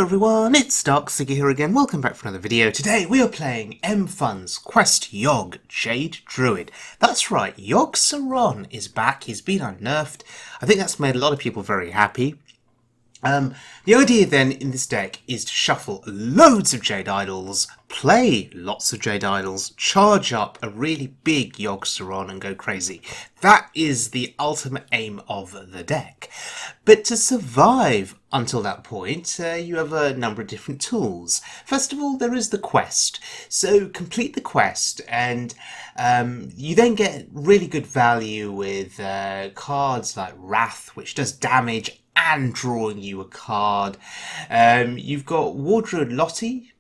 everyone, it's rQLLvAKgzQKhoQMA here again. Welcome back for another video. Today we are playing Mfunn's Quest Yogg, Jade Druid. That's right, Yogg is back. He's been un-nerfed. I think that's made a lot of people very happy. The idea then in this deck is to shuffle loads of Jade Idols, play lots of Jade Idols, charge up a really big Yogg and go crazy. That is the ultimate aim of the deck. But to survive until that point, you have a number of different tools. First of all, there is the quest. So complete the quest and you then get really good value with cards like Wrath, which does damage and drawing you a card. You've got Druid Loti?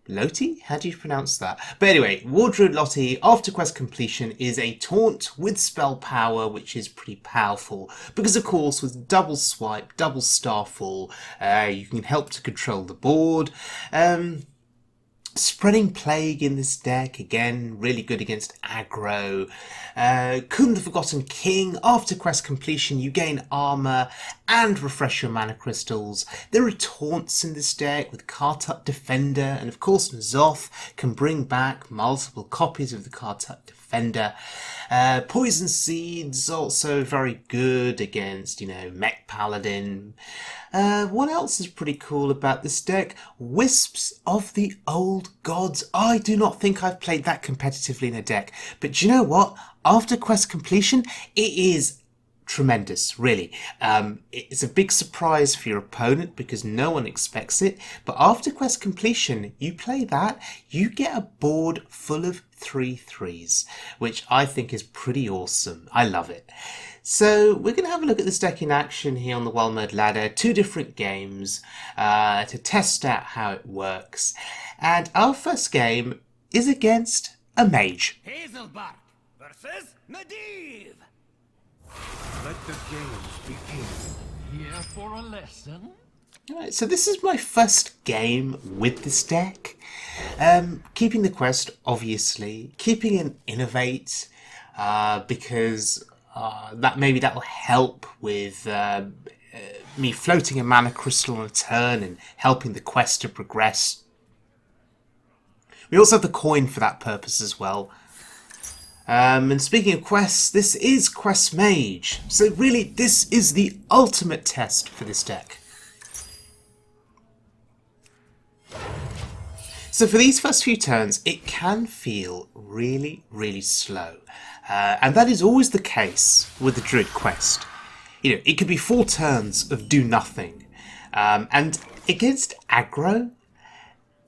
How do you pronounce that? But anyway, Druid Loti, after quest completion, is a taunt with spell power, which is pretty powerful. Because, of course, with double swipe, double starfall, you can help to control the board. Spreading Plague in this deck, again, really good against aggro. Kun the Forgotten King, after quest completion you gain armor and refresh your mana crystals. There are taunts in this deck with Kartuk Defender, and of course N'Zoth can bring back multiple copies of the Kartuk Defender. Poison Seeds, also very good against, Mech Paladin. What else is pretty cool about this deck? Wisps of the Old Gods. I do not think I've played that competitively in a deck. But do you know what? After quest completion, it is tremendous, really. It's a big surprise for your opponent because no one expects it. But after quest completion, you play that, you get a board full of 3/3s, which I think is pretty awesome. I love it. So we're going to have a look at this deck in action here on the Well-Made Ladder. 2 different games to test out how it works. And our first game is against a mage. Hazelbark versus Medivh. Let the games begin. Here for a lesson? Alright, so this is my first game with this deck. Keeping the quest, obviously. Keeping an innovate, because maybe that will help with me floating a mana crystal on a turn and helping the quest to progress. We also have the coin for that purpose as well. And speaking of quests, this is Quest Mage. So really, this is the ultimate test for this deck. So for these first few turns, it can feel really, really slow. And that is always the case with the Druid quest. It could be 4 turns of do nothing. And against aggro,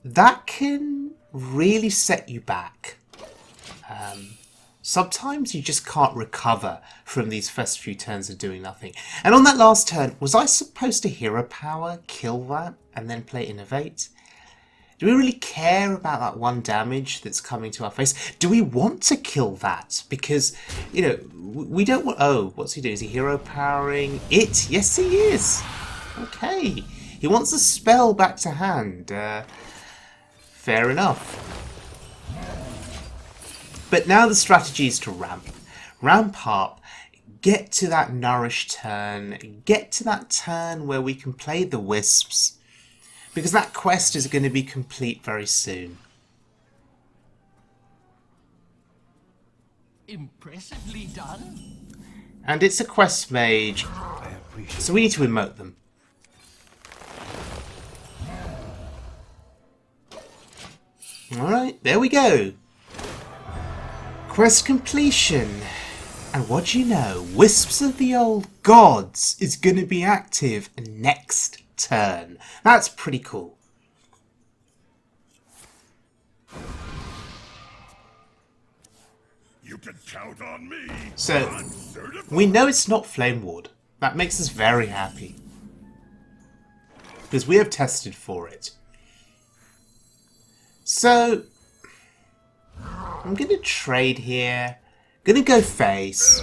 that can really set you back. Sometimes you just can't recover from these first few turns of doing nothing. And on that last turn, was I supposed to hero power, kill that, and then play innovate? Do we really care about that 1 damage that's coming to our face? Do we want to kill that? Because, we don't want... Oh, what's he doing? Is he hero powering it? Yes, he is. Okay. He wants a spell back to hand. Fair enough. But now the strategy is to ramp. Ramp up, get to that nourished turn, get to that turn where we can play the wisps, because that quest is going to be complete very soon. Impressively done. And it's a quest mage, so we need to emote them. Alright, there we go. Quest completion. And what do you know? Wisps of the Old Gods is going to be active next turn. That's pretty cool. You can count on me. So, we know it's not Flame Ward. That makes us very happy. Because we have tested for it. So, I'm going to trade here. Going to go face.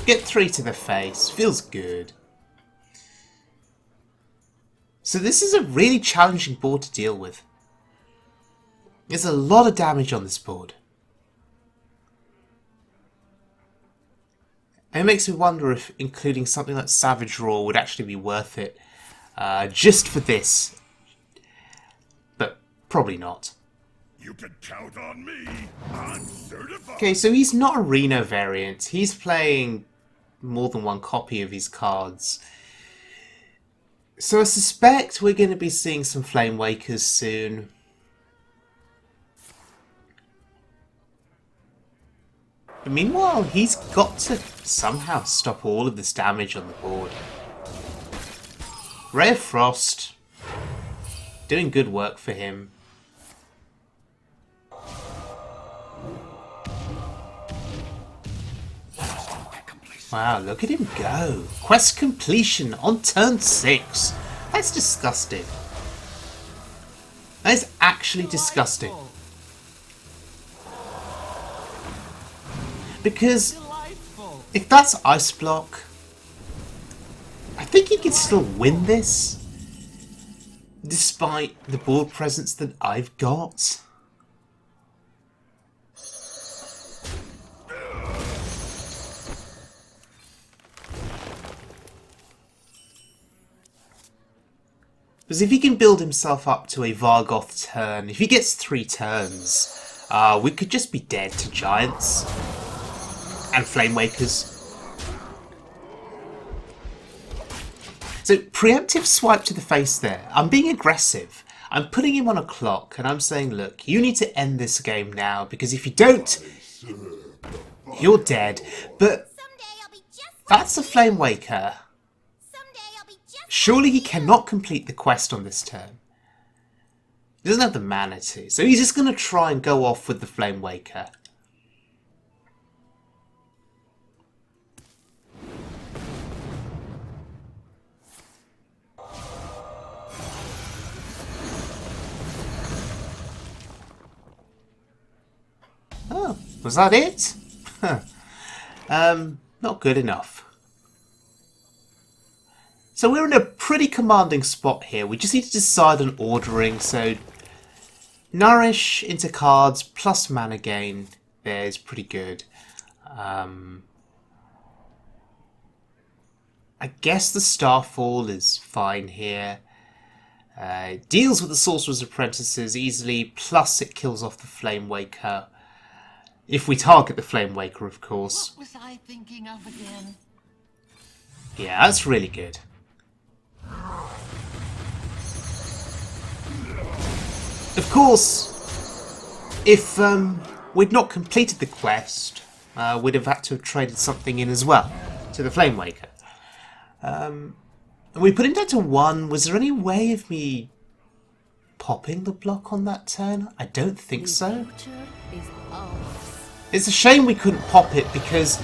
Get 3 to the face. Feels good. So this is a really challenging board to deal with. There's a lot of damage on this board. It makes me wonder if including something like Savage Roar would actually be worth it. Just for this. But probably not. You can count on me. I'm certified. Okay, so he's not a Reno variant. He's playing more than one copy of his cards. So I suspect we're going to be seeing some Flame Wakers soon. But meanwhile, he's got to somehow stop all of this damage on the board. Ray of Frost. Doing good work for him. Wow, look at him go. Quest completion on turn 6. That's disgusting. That is actually disgusting. Because if that's Ice Block, I think he can still win this. Despite the board presence that I've got. Because if he can build himself up to a Vargoth turn, if he gets 3 turns, we could just be dead to Giants and Flame Wakers. So, preemptive swipe to the face there. I'm being aggressive. I'm putting him on a clock and I'm saying, look, you need to end this game now because if you don't, you're dead. But that's a Flame Waker. Surely he cannot complete the quest on this turn. He doesn't have the mana to. So he's just going to try and go off with the Flame Waker. Oh, was that it? Not good enough. So we're in a pretty commanding spot here. We just need to decide on ordering. So Nourish into cards plus mana gain there is pretty good. I guess the Starfall is fine here. Deals with the Sorcerer's Apprentices easily, plus it kills off the Flame Waker. If we target the Flame Waker, of course. What was I thinking of again? Yeah, that's really good. Of course, if we'd not completed the quest, we'd have had to have traded something in as well to the Flame Waker. And we put it down to 1. Was there any way of me popping the block on that turn? I don't think so. It's a shame we couldn't pop it because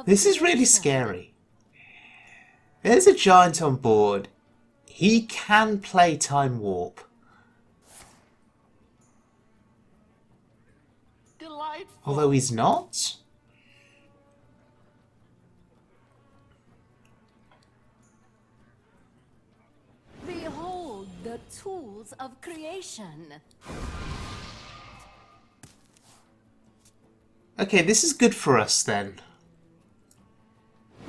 this is really scary. There's a giant on board. He can play Time Warp. Delightful. Although he's not. Behold the tools of creation. Okay, this is good for us then.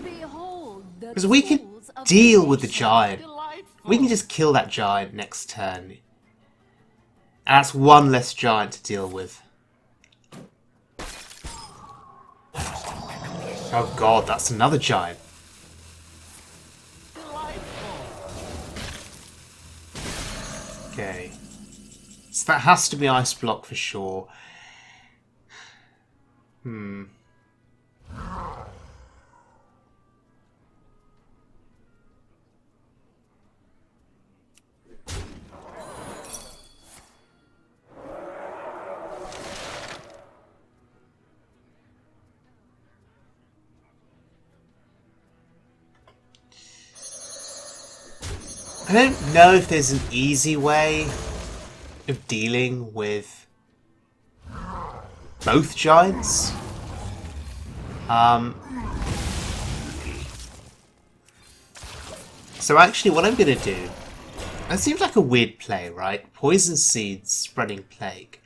Behold the Because we can tools of deal with the creation. giant. Delightful. We can just kill that giant next turn. And that's 1 less giant to deal with. Oh god, that's another giant. Delightful. Okay. So that has to be Ice Block for sure. I don't know if there's an easy way of dealing with both giants. So actually what I'm going to do, that seems like a weird play, right? Poison Seeds, Spreading Plague.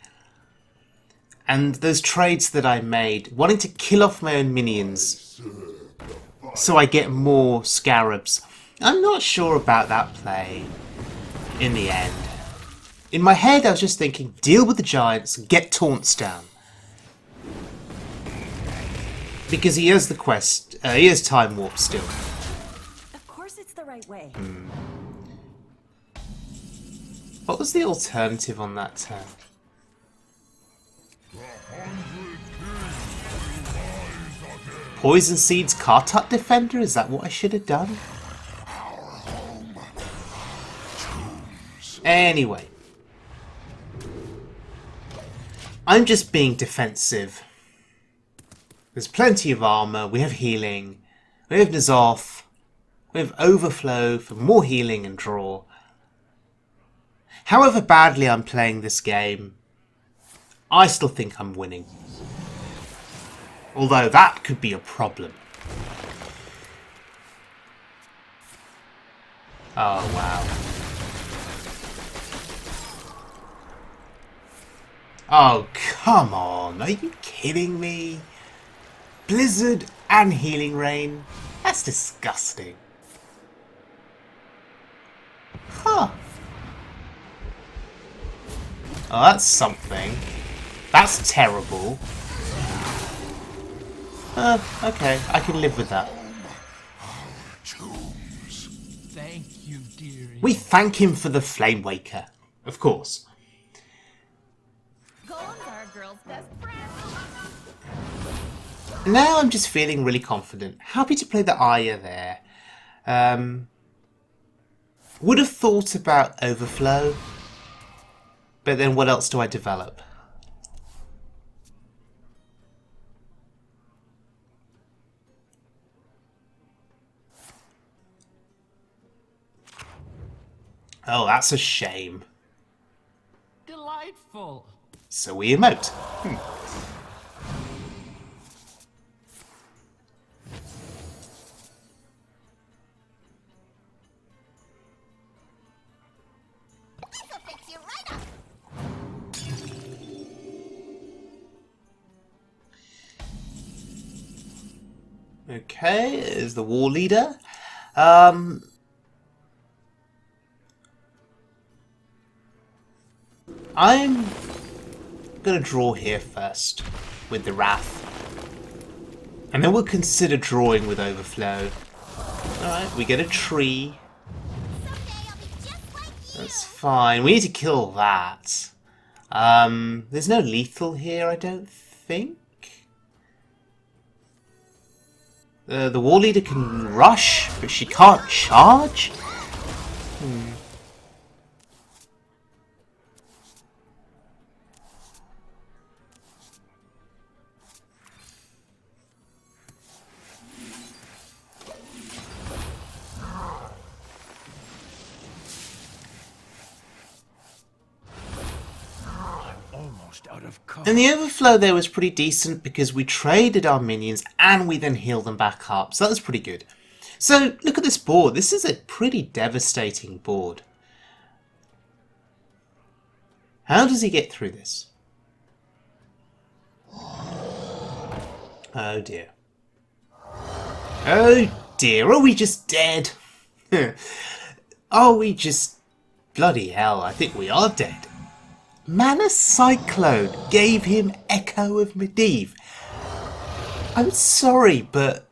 And those trades that I made, wanting to kill off my own minions so I get more scarabs. I'm not sure about that play in the end. In my head, I was just thinking, deal with the giants, get taunts down. Because he has the quest, he has time warp still. Of course it's the right way. What was the alternative on that turn? Poison Seeds Kartut Defender? Is that what I should have done? Anyway. I'm just being defensive. There's plenty of armor, we have healing, we have N'Zoth, we have overflow for more healing and draw. However badly I'm playing this game, I still think I'm winning. Although that could be a problem. Oh wow. Oh come on, are you kidding me? Blizzard and Healing Rain? That's disgusting. Huh. Oh, that's something. That's terrible. Okay, I can live with that. Thank you, dearie. We thank him for the Flame Waker, of course. Golems are a girl's best friend. Now I'm just feeling really confident. Happy to play the Aya there. Would have thought about Overflow, but then what else do I develop? Oh, that's a shame. Delightful. So we emote. This'll fix you right up. Okay, is the war leader. I'm gonna draw here first with the Wrath. And then we'll consider drawing with Overflow. Alright, we get a tree. Someday I'll be just like you. That's fine. We need to kill that. There's no lethal here, I don't think. The war leader can rush, but she can't charge? Almost out of cover. And the overflow there was pretty decent because we traded our minions and we then healed them back up. So that was pretty good. So look at this board. This is a pretty devastating board. How does he get through this? Oh dear. Oh dear. Are we just dead? Are we just... Bloody hell, I think we are dead. Mana Cyclone gave him Echo of Medivh. I'm sorry, but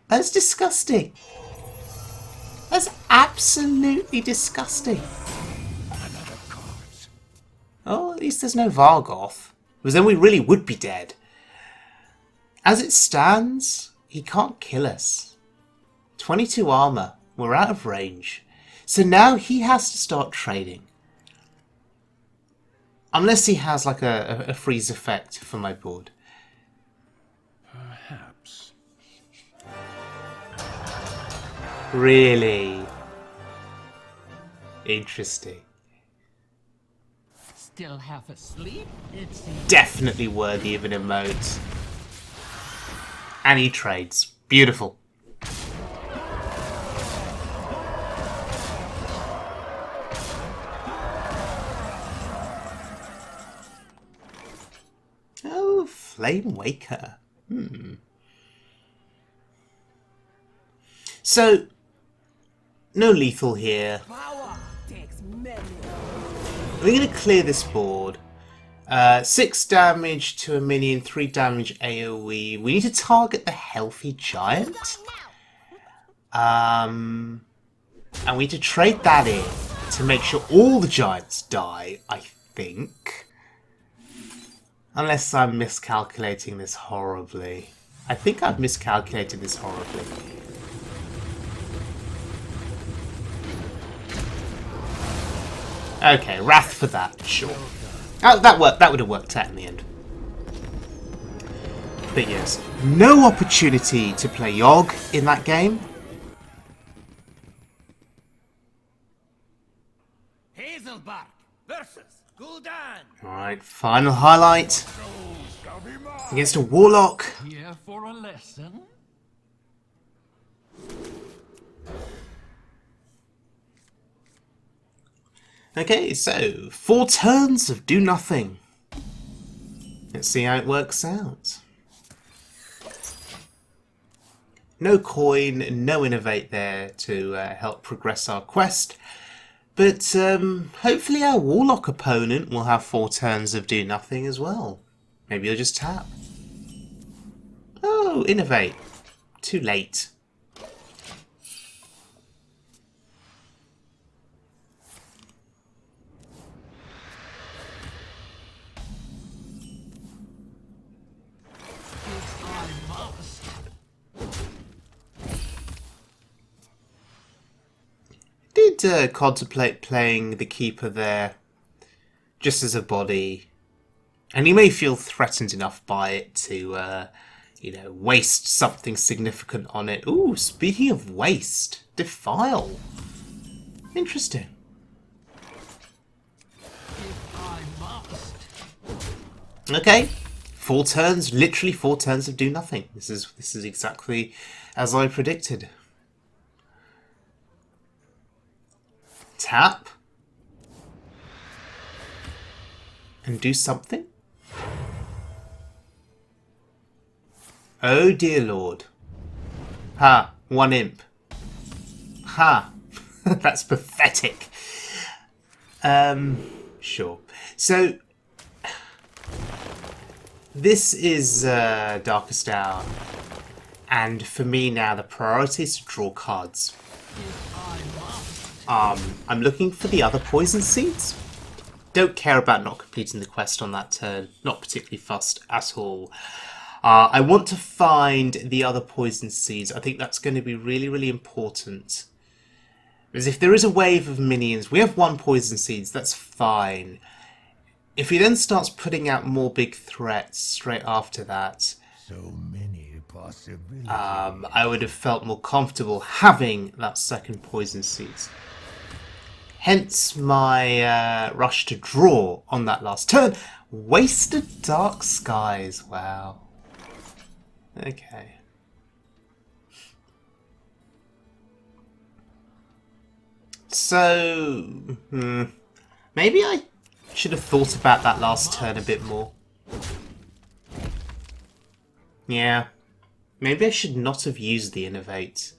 that's disgusting. That's absolutely disgusting. Another cause. Oh, at least there's no Vargoth. Because then we really would be dead. As it stands, he can't kill us. 22 armor. We're out of range. So now he has to start trading. Unless he has like a freeze effect for my board. Perhaps. Really? Interesting. Still half asleep? It seems. Definitely worthy of an emote. And he trades. Beautiful. Flame Waker. So, no lethal here. Power takes many. We're going to clear this board. 6 damage to a minion, 3 damage AoE. We need to target the healthy giant. And we need to trade that in to make sure all the giants die, I think. Unless I'm miscalculating this horribly. I think I've miscalculated this horribly. Okay, Wrath for that, sure. That worked. That would have worked out in the end. But yes, no opportunity to play Yogg in that game. Hazelbark versus Gul'dan. Alright, final highlight. Against a Warlock. Here for a lesson? Okay, so 4 turns of do nothing. Let's see how it works out. No coin, no innovate there to help progress our quest. But hopefully our Warlock opponent will have 4 turns of do nothing as well. Maybe he'll just tap. Oh, innovate. Too late. Did contemplate playing the Keeper there just as a body, and you may feel threatened enough by it to, you know, waste something significant on it. Ooh, speaking of waste, Defile. Interesting. Okay, 4 turns, literally 4 turns of do nothing. This is exactly as I predicted. Tap. And do something. Oh dear lord. Ha, 1 imp. Ha. That's pathetic. Sure. So, this is Darkest Hour. And for me now, the priority is to draw cards. I'm looking for the other poison seeds. Don't care about not completing the quest on that turn. Not particularly fussed at all. I want to find the other poison seeds. I think that's going to be really, really important. Because if there is a wave of minions, we have 1 poison seeds, that's fine. If he then starts putting out more big threats straight after that, So many possibilities. I would have felt more comfortable having that second poison seeds. Hence my rush to draw on that last turn. Wasted Dark Skies. Wow. Okay. So, maybe I should have thought about that last turn a bit more. Yeah. Maybe I should not have used the Innovate.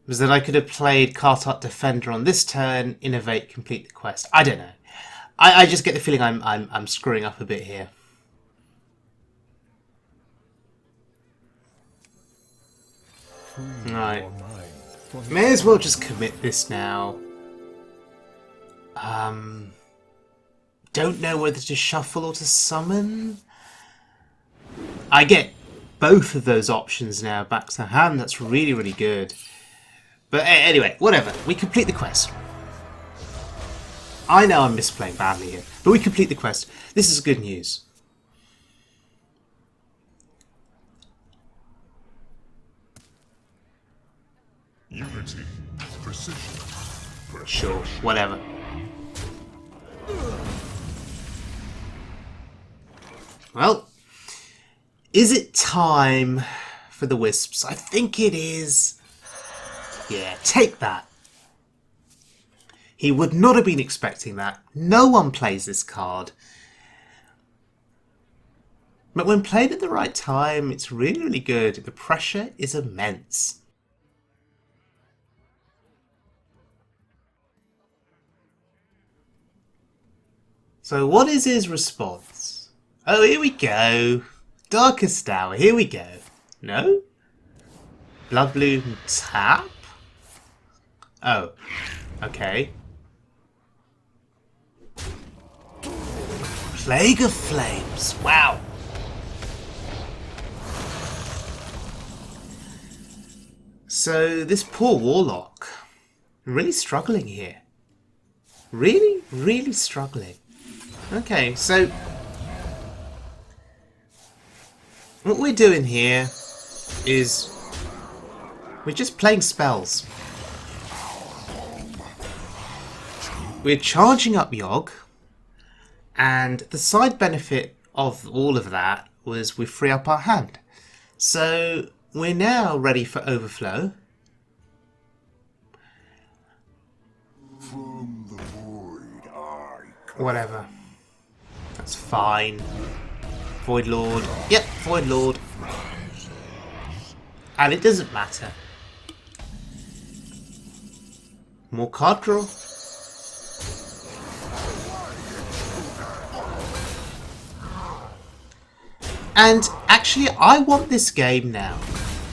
Was that I could have played Kartak Defender on this turn, Innovate, complete the quest. I don't know. I just get the feeling I'm screwing up a bit here. Right. May as well just commit this now. Don't know whether to shuffle or to summon. I get both of those options now back to hand. That's really, really good. But anyway, whatever. We complete the quest. I know I'm misplaying badly here, but we complete the quest. This is good news. Unity, precision. Sure, whatever. Well, is it time for the Wisps? I think it is. Yeah, take that. He would not have been expecting that. No one plays this card. But when played at the right time, it's really, really good. The pressure is immense. So what is his response? Oh, here we go. Darkest Hour, here we go. No? Bloodbloom tap? Oh, okay. Plague of Flames, wow. So this poor Warlock, really struggling here. Really, really struggling. Okay, so what we're doing here is we're just playing spells. We're charging up Yogg, and the side benefit of all of that was we free up our hand. So we're now ready for overflow. From the void, Whatever. That's fine. Void Lord. Yep, Void Lord. And it doesn't matter. More card draw. And actually, I want this game now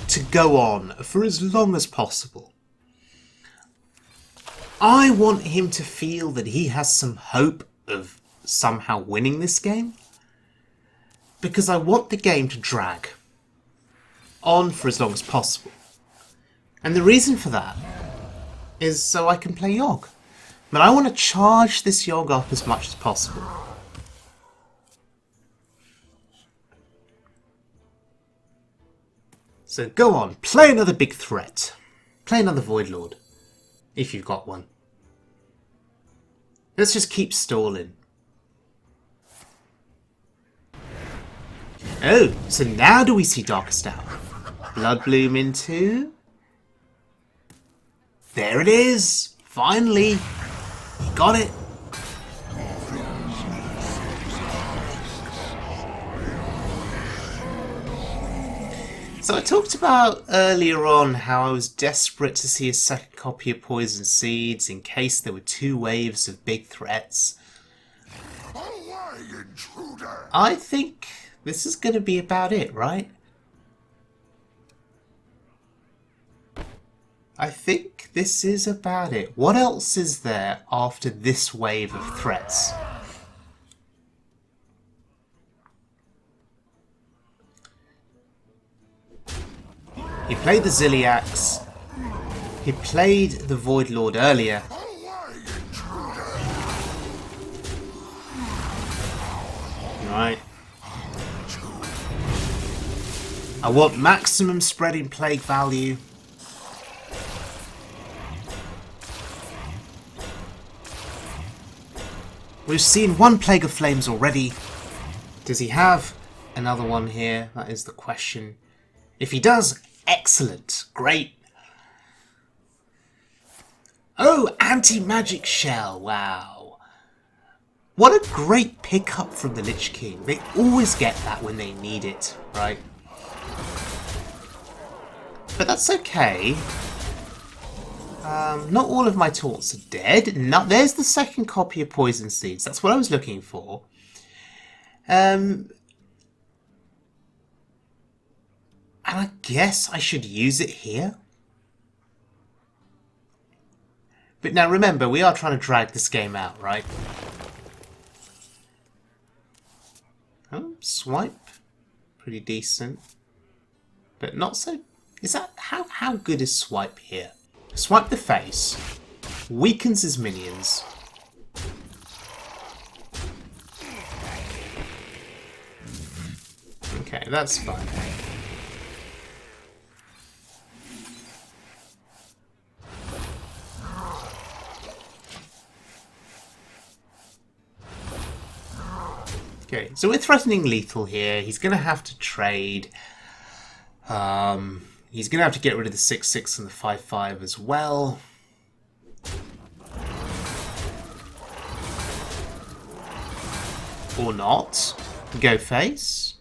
to go on for as long as possible. I want him to feel that he has some hope of somehow winning this game. Because I want the game to drag on for as long as possible. And the reason for that is so I can play Yogg. But I want to charge this Yogg up as much as possible. So go on, play another big threat. Play another Void Lord. If you've got one. Let's just keep stalling. Oh, so now do we see Darkest Hour? Bloodbloom into... There it is! Finally! He got it! So I talked about earlier on how I was desperate to see a second copy of Poison Seeds in case there were 2 waves of big threats. away, intruder! I think this is going to be about it, right? I think this is about it. What else is there after this wave of threats? He played the Ziliax. He played the Void Lord earlier. Away, intruder! Right. I want maximum spreading plague value. We've seen 1 Plague of Flames already. Does he have another one here? That is the question. If he does, excellent. Great. Oh, Anti-Magic Shell. Wow. What a great pickup from the Lich King. They always get that when they need it, right? But that's okay. Not all of my taunts are dead. No, there's the second copy of Poison Seeds. That's what I was looking for. And I guess I should use it here. But now remember, we are trying to drag this game out, right? Oh, swipe. Pretty decent. But not so... Is that... How good is swipe here? Swipe the face. Weakens his minions. Okay, that's fine. Okay, so we're threatening lethal here. He's going to have to trade. He's going to have to get rid of the 6/6 and the 5/5 as well. Or not. Go face.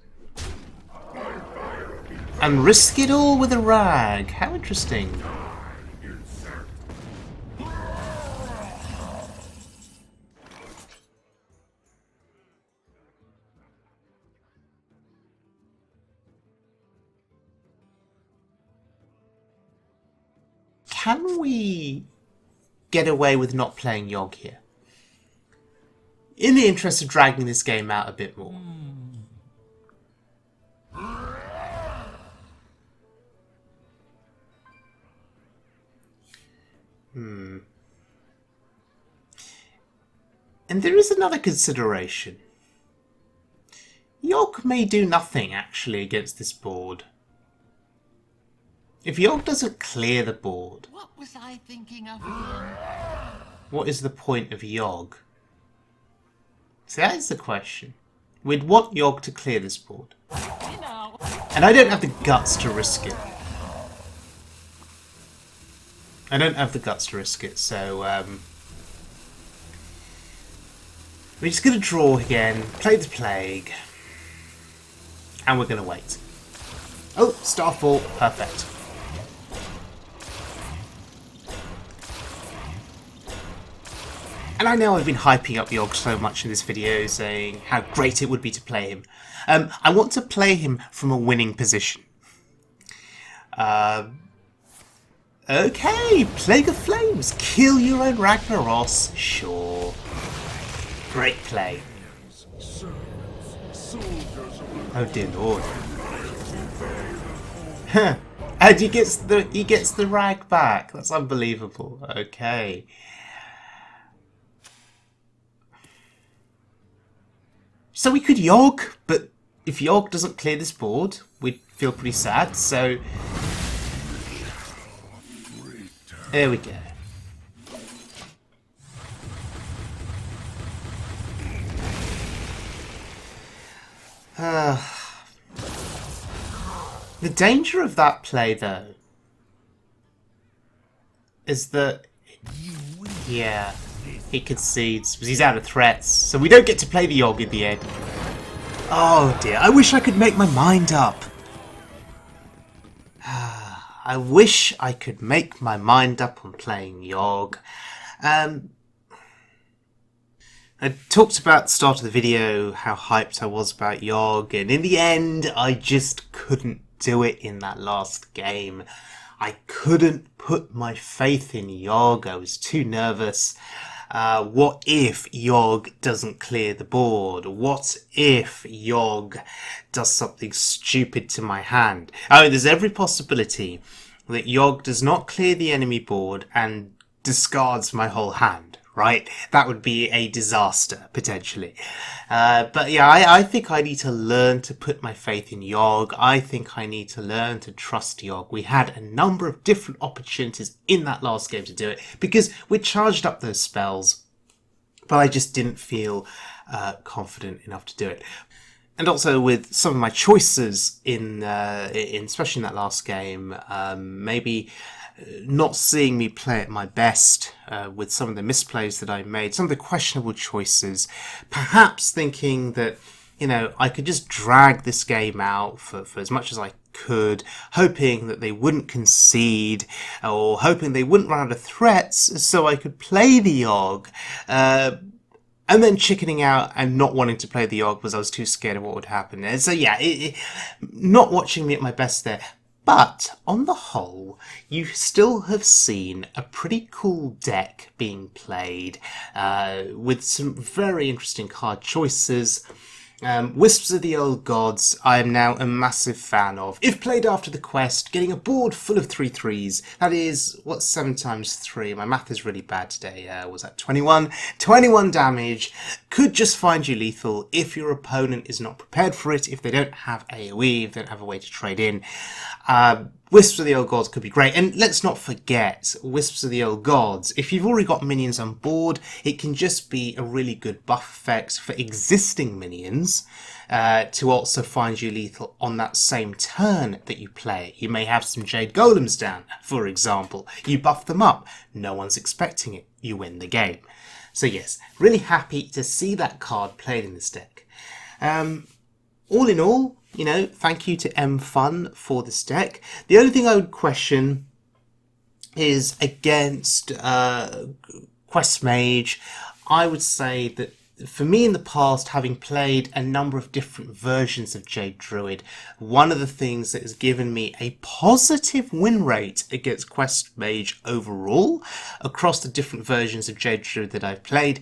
And risk it all with a rag. How interesting. Can we get away with not playing Yogg here? In the interest of dragging this game out a bit more. And there is another consideration. Yogg may do nothing, actually, against this board. If Yogg doesn't clear the board, What was I thinking of again? what is the point of Yogg? So that is the question. We'd want Yogg to clear this board. You know. And I don't have the guts to risk it. So we're just going to draw again, play the Plague, and we're going to wait. Oh, Starfall, perfect. And I know I've been hyping up Yogg so much in this video, saying how great it would be to play him. I want to play him from a winning position. Okay, Plague of Flames, kill your own Ragnaros, sure. Great play. Oh dear lord. Huh. And he gets the rag back. That's unbelievable. Okay. So we could Yogg, but if Yogg doesn't clear this board, we'd feel pretty sad, so there we go. The danger of that play, though, is that, yeah, he concedes because he's out of threats, so we don't get to play the Yogg in the end. Oh dear, I wish I could make my mind up. I wish I could make my mind up on playing Yogg. I talked about at the start of the video how hyped I was about Yogg, and in the end I just couldn't do it in that last game. I couldn't put my faith in Yogg, I was too nervous. What if Yogg doesn't clear the board? What if Yogg does something stupid to my hand? Oh, there's every possibility that Yogg does not clear the enemy board and discards my whole hand, right? That would be a disaster, potentially. But yeah, I think I need to learn to put my faith in Yogg. I think I need to learn to trust Yogg. We had a number of different opportunities in that last game to do it because we charged up those spells, but I just didn't feel confident enough to do it. And also with some of my choices in especially in that last game, maybe not seeing me play at my best with some of the misplays that I made, some of the questionable choices, perhaps thinking that, you know, I could just drag this game out for as much as I could, hoping that they wouldn't concede, or hoping they wouldn't run out of threats so I could play the Yogg. And then chickening out and not wanting to play the Yogg because I was too scared of what would happen. And so yeah, not watching me at my best there. But on the whole, you still have seen a pretty cool deck being played with some very interesting card choices. Wisps of the Old Gods, I am now a massive fan of. If played after the quest, getting a board full of 3/3s, that is, what's 7 times 3? My math is really bad today. Was that 21? 21 damage, could just find you lethal if your opponent is not prepared for it, if they don't have AoE, if they don't have a way to trade in. Wisps of the Old Gods could be great. And let's not forget, Wisps of the Old Gods, if you've already got minions on board, it can just be a really good buff effect for existing minions to also find you lethal on that same turn that you play. You may have some Jade Golems down, for example. You buff them up. No one's expecting it. You win the game. So yes, really happy to see that card played in this deck. all in all, you know, thank you to Mfunn for this deck. The only thing I would question is against Quest Mage. I would say that for me in the past, having played a number of different versions of Jade Druid, one of the things that has given me a positive win rate against Quest Mage overall across the different versions of Jade Druid that I've played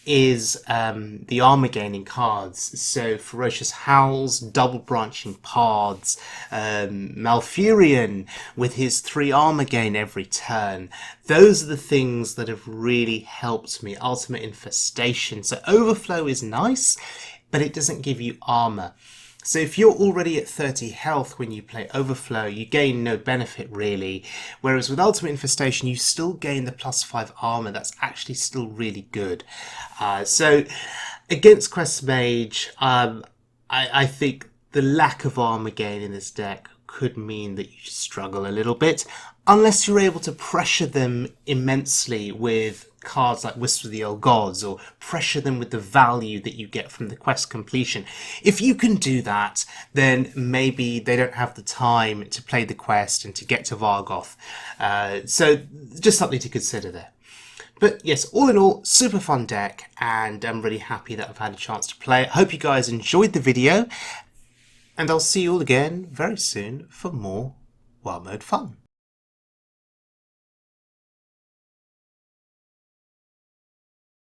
is the armor gaining cards. So Ferocious Howls, Double Branching Paths, Malfurion with his 3 armor gain every turn. Those are the things that have really helped me. Ultimate Infestation. So Overflow is nice, but it doesn't give you armor. So if you're already at 30 health when you play Overflow, you gain no benefit really. Whereas with Ultimate Infestation, you still gain the +5 armor. That's actually still really good. So against Quest Mage, I think the lack of armor gain in this deck could mean that you struggle a little bit, unless you're able to pressure them immensely with cards like Whisper of the Old Gods, or pressure them with the value that you get from the quest completion. If you can do that, then maybe they don't have the time to play the quest and to get to Vargoth. So just something to consider there. But yes, all in all, super fun deck, and I'm really happy that I've had a chance to play it. Hope you guys enjoyed the video, and I'll see you all again very soon for more Wild Mode fun.